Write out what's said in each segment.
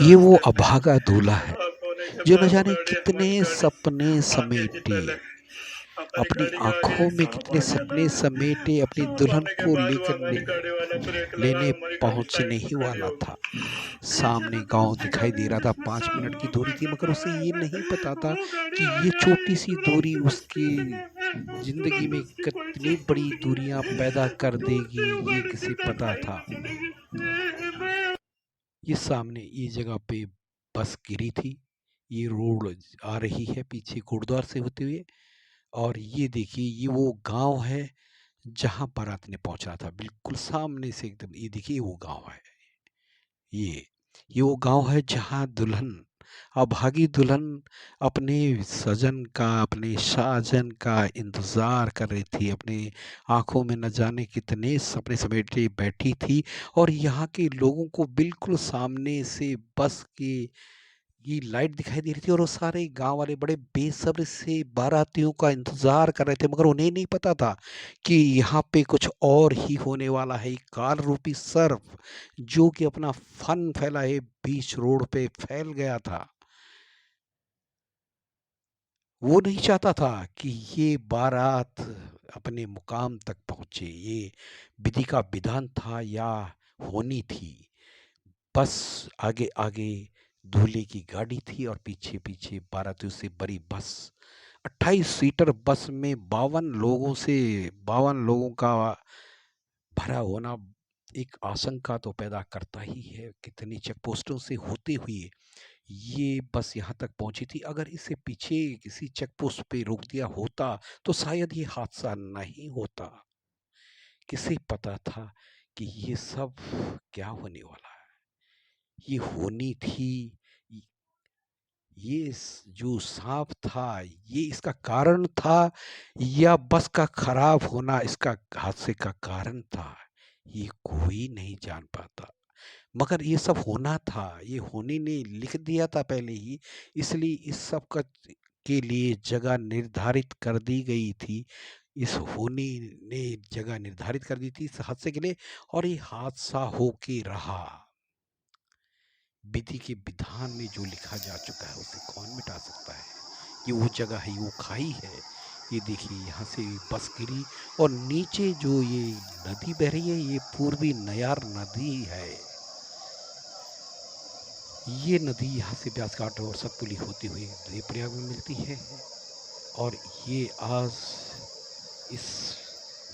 ये कौन वो कर ले। अभागा दूल्हा है आप होने के जो न बाद जाने गाड़ी कितने हमारी गाड़ी सपने आगे समेटे, निकल है। हमारी अपनी गाड़ी आ रही है, आंखों में सांप कितने आ गया सपने समेटे अपनी सांप दुल्हन आने के को बाद वो लेकर हमारी गाड़ी वाला ब्रेक लगा, लेने हमारी गाड़ी पहुंचने साइड ही खड़ी वाला हो था। गई। पीछे सामने से गांव दूसरी दिखाई गाड़ी दे रहा है था, जिसमें 5 मिनट सांप की को दूरी थी, पीछे मगर उसे दबाए ये हुए नहीं है। पता था वो गाड़ी कि ये आगे आई, छोटी सी दूरी तुरंत उसकी स्पीड में है, वो जिंदगी तुरंत में उसकी कितनी पलटी बड़ी मार के दूरियां पैदा कर देगी, दूसरी ये गाड़ी किसे सीधा पता खाई था। में चली गई। मैं ये सामने ये जगह पे बस गिरी थी। ये रोड आ रही है पीछे गुरुद्वार से होते हुए, और ये देखिए ये वो गांव है जहां बारात ने पहुंचा था। बिल्कुल सामने से एकदम ये देखिए वो गांव है। ये ये वो गांव है जहां दुल्हन, अभागी दुल्हन, अपने सजन का, अपने साजन का इंतजार कर रही थी। अपने आंखों में न जाने कितने सपने समेटे बैठी थी, और यहाँ के लोगों को बिल्कुल सामने से बस के ये लाइट दिखाई दे रही थी, और वो सारे गांव वाले बड़े बेसब्र से बारातियों का इंतजार कर रहे थे, मगर उन्हें नहीं पता था कि यहाँ पे कुछ और ही होने वाला है। एक काल रूपी सर्प जो कि अपना फन फैलाए बीच रोड पे फैल गया था, वो नहीं चाहता था कि ये बारात अपने मुकाम तक पहुंचे। ये विधि का विधान था या होनी थी। बस आगे आगे दूल्हे की गाड़ी थी, और पीछे पीछे बारातियों से भरी बस। 28 सीटर बस में 52 लोगों का भरा होना एक आशंका तो पैदा करता ही है। कितनी चेक पोस्टों से होते हुए ये बस यहाँ तक पहुंची थी। अगर इसे पीछे किसी चेक पोस्ट पे रोक दिया होता तो शायद ये हादसा नहीं होता। किसे पता था कि ये सब क्या होने वाला है। ये होनी थी। जो सांप था, ये इसका कारण था, या बस का खराब होना इसका हादसे का कारण था, ये कोई नहीं जान पाता। मगर ये सब होना था, ये होने ने लिख दिया था पहले ही, इसलिए इस सब का के लिए जगह निर्धारित कर दी गई थी। इस होने ने जगह निर्धारित कर दी थी इस हादसे के लिए, और ये हादसा होके रहा। विधि के विधान में जो लिखा जा चुका है उसे कौन मिटा सकता है। ये वो जगह है, ये वो खाई है। ये देखिए यहाँ से बस गिरी, और नीचे जो ये नदी बह रही है, ये पूर्वी नयार नदी है। ये नदी यहाँ से ब्यास घाट और सतपुली होती हुई देवप्रयाग में मिलती है। और ये आज इस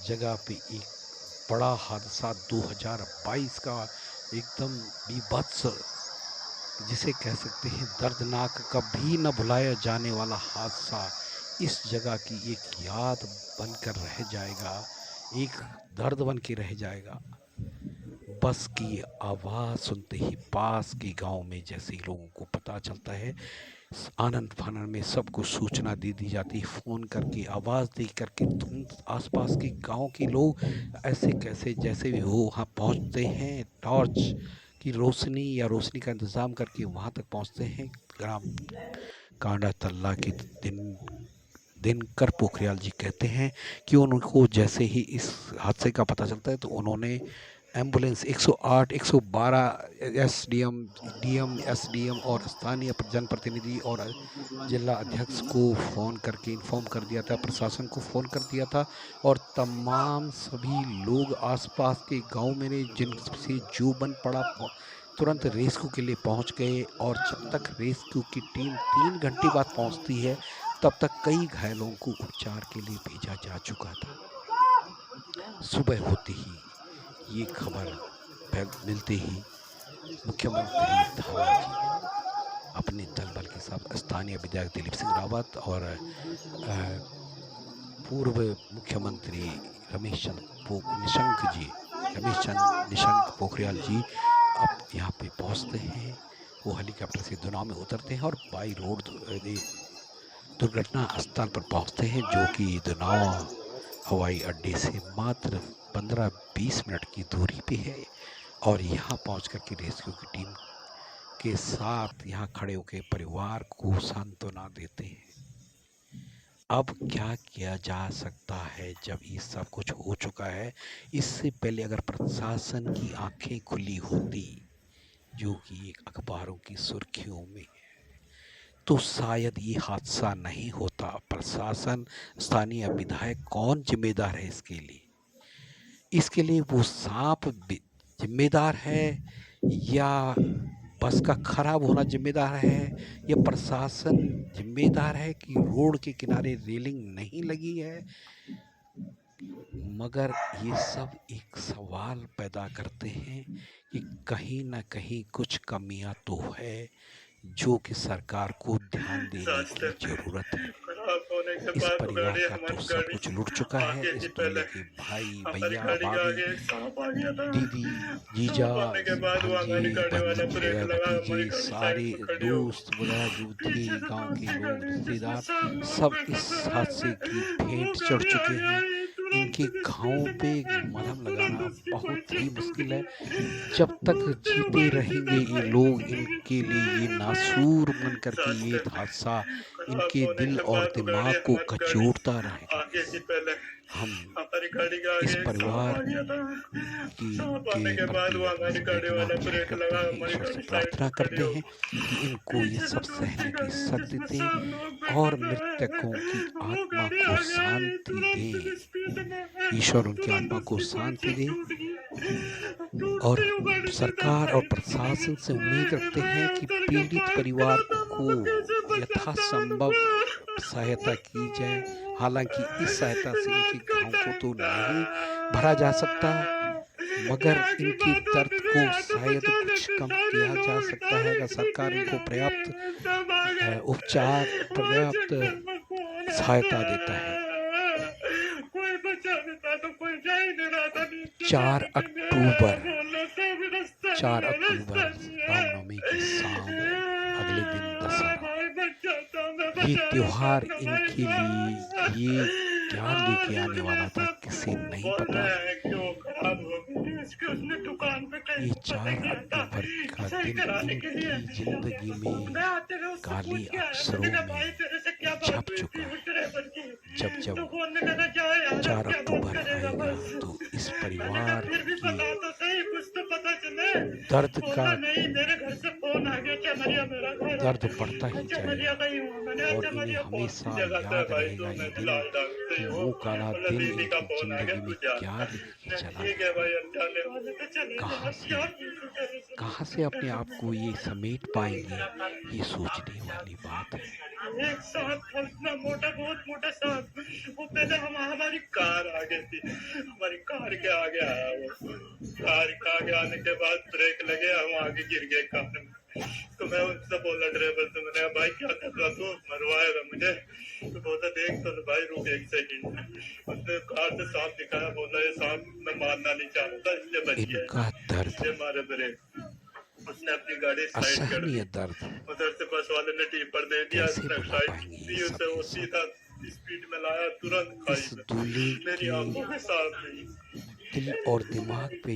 जगह पे एक बड़ा हादसा 2022 का एकदम बीभत्स, जिसे कह सकते हैं दर्दनाक, कभी न भुलाया जाने वाला हादसा इस जगह की एक याद बनकर रह जाएगा, एक दर्द बन के रह जाएगा। बस की आवाज़ सुनते ही पास के गांव में जैसे ही लोगों को पता चलता है, आनंद फानन में सबको सूचना दे दी जाती है, फ़ोन करके आवाज़ दे करके। तुम आसपास के गांव के लोग ऐसे कैसे जैसे भी हो वहाँ पहुँचते हैं, टॉर्च की रोशनी या रोशनी का इंतज़ाम करके वहाँ तक पहुँचते हैं। ग्राम कांडा तल्ला के दिन दिनकर पोखरियाल जी कहते हैं कि उनको जैसे ही इस हादसे का पता चलता है तो उन्होंने एम्बुलेंस 108, 112, एसडीएम, डीएम, एसडीएम और स्थानीय जनप्रतिनिधि और जिला अध्यक्ष को फ़ोन करके इन्फॉर्म कर दिया था, प्रशासन को फ़ोन कर दिया था, और तमाम सभी लोग आसपास के गांव में ने जिनसे जो बन पड़ा तुरंत रेस्क्यू के लिए पहुंच गए। और जब तक रेस्क्यू की टीम 3 घंटे बाद पहुंचती है, तब तक कई घायलों को उपचार के लिए भेजा जा चुका था। सुबह होते ही ये खबर मिलते ही मुख्यमंत्री धावा जी अपने दल बल के साथ, स्थानीय विधायक दिलीप सिंह रावत और पूर्व मुख्यमंत्री रमेश चंद निशंक जी, रमेश चंद निशंक पोखरियाल जी अब यहाँ पे पहुँचते हैं। वो हेलीकॉप्टर से दुनाव में उतरते हैं और बाई रोड दुर्घटना स्थल पर पहुँचते हैं, जो कि दुनाव हवाई अड्डे से मात्र 15-20 मिनट की दूरी पे है। और यहाँ पहुँच कर के रेस्क्यू की टीम के साथ यहाँ खड़े होकर परिवार को सांत्वना देते हैं। अब क्या किया जा सकता है जब ये सब कुछ हो चुका है। इससे पहले अगर प्रशासन की आंखें खुली होती जो कि एक अखबारों की सुर्खियों में है, तो शायद ये हादसा नहीं होता। प्रशासन, स्थानीय विधायक कौन जिम्मेदार है इसके लिए? इसके लिए वो सांप जिम्मेदार है, या बस का खराब होना जिम्मेदार है, या प्रशासन जिम्मेदार है कि रोड के किनारे रेलिंग नहीं लगी है? मगर ये सब एक सवाल पैदा करते हैं कि कहीं ना कहीं कुछ कमियां तो है जो कि सरकार को ध्यान देने की स्वास्थ्य जरूरत है। खराब होने के इस बाद वो परिवार गाड़ी का तो हमारी सब गाड़ी कुछ लुट चुका है। आगे इस से दूल्हे पहले के भाई, हमारी भैया, गाड़ी के भाभी, आगे एक सांप आ गया था। दीदी, जीजा, सांप आने के बाद वो हमारी भांजे, गाड़ी वाला ब्रेक लगा, भतीजे, हमारी गाड़ी सारे साइड में खड़ी हो गई। दोस्त वगैरह जो थे, पीछे से गांव के दूसरी लोग, गाड़ी जिसमें रिश्तेदार, सब लोग सब थे, इस सब हादसे की वो भेंट चढ़ गाड़ी चुके आगे हैं। आई, तुरंत इनके घावों स्पीड पे में मलहम तुरंत लगाना उसकी कोई बहुत ही चीज टूट मुश्किल है। गई। जब तक बहुत जीते हमारी रहेंगे सीधा ये साइड में लोग, चली इनके लिए ये गई। नासूर बन करके ये स्वास्थ्य हादसा खराब इनके होने दिल के और बाद वो गाड़ी दिमाग को हमारी गाड़ी कचोटता रहेगा। आगे से पहले हम हमारी गाड़ी के इस आगे एक सांप आ परिवार गया था। की सांप के आने के बाद प्रति वो अपनी हमारी गाड़ी संवेदना वाला व्यक्त ब्रेक करते लगा, हैं, हमारी ईश्वर से गाड़ी साइड प्रार्थना में खड़ी करते हो हैं गई। कि इनको ये पीछे से सब दूसरी सहने की गाड़ी शक्ति जिसमें दें सब लोग और बैठे थे, मृतकों की वो आत्मा गाड़ी को आगे आई, शांति तुरंत दें। स्पीड में ईश्वर उनकी तुरंत आत्मा को उसकी कोई शांति चीज दे। टूट गई। और टूटती वो गाड़ी सीधा सरकार और साइड में चली प्रशासन से उम्मीद गई। रखते हैं मैं कि उतर के पीड़ित भाग परिवार गया था, को वो कैसे बचा था यथासंभव सहायता की जाए। हालांकि इस सहायता से इनके रात का घाव को टाइम तो था, नहीं भरा जा सकता, मगर यहाँ की इनके बात दर्द अपने को हाथ शायद बचा कुछ लेते कम सारे किया जा लोग, सकता है सारी अगर सरकार इनको गाड़ियाँ पर्याप्त सब आ गए। उपचार, वो पर्याप्त जंगल में कौन सहायता आता? देता है। कोई बचा देता तो कोई जा ही नहीं रहा था नीचे 4 जाने के लिए। अक्टूबर बोलना सब रास्ता नहीं 4 है, अक्टूबर रास्ता नहीं रामनवमी की शाम, अगले दिन दशहरा। भाई बच जाता, मैं ये बचा लेता त्योहार अपना भाई इनके लिए ये क्या लेके आने वाला था किसे नहीं बोल पता। रहे हैं कि वो खराब हो गई, उसके उसने दुकान पे कहीं ये पता 4 किया था अक्टूबर का सही दिन कराने के लिए। इनकी जिंदगी में मैं आते हुए उससे काले पूछ के आया, अक्षरों मैंने कहा में भाई तेरे से क्या बात छप हुई चुका थी है। उस ड्राइवर की? जब तो बोलने लगा जा यार, अब 4 क्या बात अक्टूबर करेगा आएगा बस। तो इस मैंने कहा परिवार फिर भी की बता तो सही, कुछ तो पता चले। दर्द का बोला नहीं, मेरे घर से फोन आ गया, चमरिया मेरा घर दर्द है, बढ़ता मैं ही चमरिया जाएगा। गई हूँ। मैंने और कहा इन्हें चमरिया कौन सी हमेशा जगह से है याद भाई? रहेगा तो ये मैं भी दिन लाल डाक से कि ही हूँ। वो काला बोला दिन दीदी का इनकी फोन आ गया, जिंदगी में तू जा। क्या लेके चला ठीक गया। है भाई, अब जाने वाले तो चले कहाँ जाओ, से क्या किसी तरह से कहाँ से अपने आप को ये समेट पाएंगे, ये सोचने वाली बात है। एक सांप था, इतना मोटा, बहुत मोटा सांप। वो पहले हमारी कार आ गई थी, हमारी कार के आगे आया वो। कार के आगे आने के बाद ब्रेक लगे, हम आगे गिर गए कार में। तो मैं उनसे बोला ड्राइवर से, मैंने कहा भाई क्या कर रहा तू, मरवाएगा मुझे? तो बोला देख तो भाई, रुक एक सेकंड। उसने कार से सांप दिखाया, बोला ये सांप मैं मारना नहीं चाहता इसलिए बच गया, इनका दर्द, इसलिए मारे ब्रेक। उसने अपनी गाड़ी साइड कर दी। असहनीय दर्द उधर से बस वाले ने टीपर दे दिया, कैसे उसने भुला साइड पाएंगे ये दी, सब उसे वो ये सब। सीधा स्पीड में लाया, तुरंत खाई इस में। दूल्हे मेरी के आंखों के सामने ही। दिल और दिमाग पे